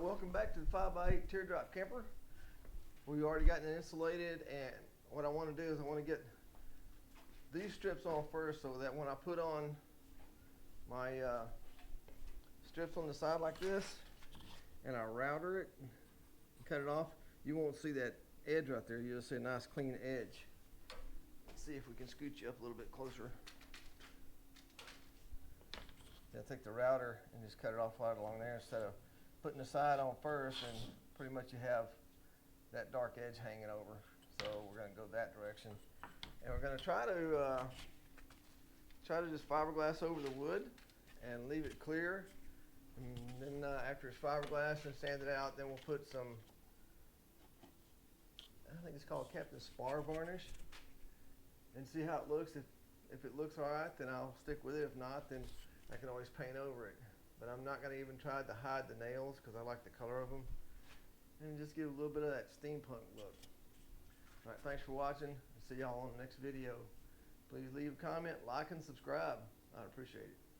welcome back to the 5x8 Teardrop camper. We already gotten it insulated, and what I want to do is I want to get these strips on first so that when I put on my strips on the side like this and I router it and cut it off, you won't see that edge right there. You'll see a nice clean edge. Let's see if we can scoot you up a little bit closer. Yeah, take the router and just cut it off right along there instead of putting the side on first, and pretty much you have that dark edge hanging over. So we're going to go that direction, and we're going to try to just fiberglass over the wood and leave it clear. And then after it's fiberglass and sanded out, then we'll put some, I think it's called Captain Spar varnish, and see how it looks. If it looks all right, then I'll stick with it. If not, then I can always paint over it. But I'm not going to even try to hide the nails because I like the color of them. And just give a little bit of that steampunk look. All right, thanks for watching. See y'all on the next video. Please leave a comment, like, and subscribe. I'd appreciate it.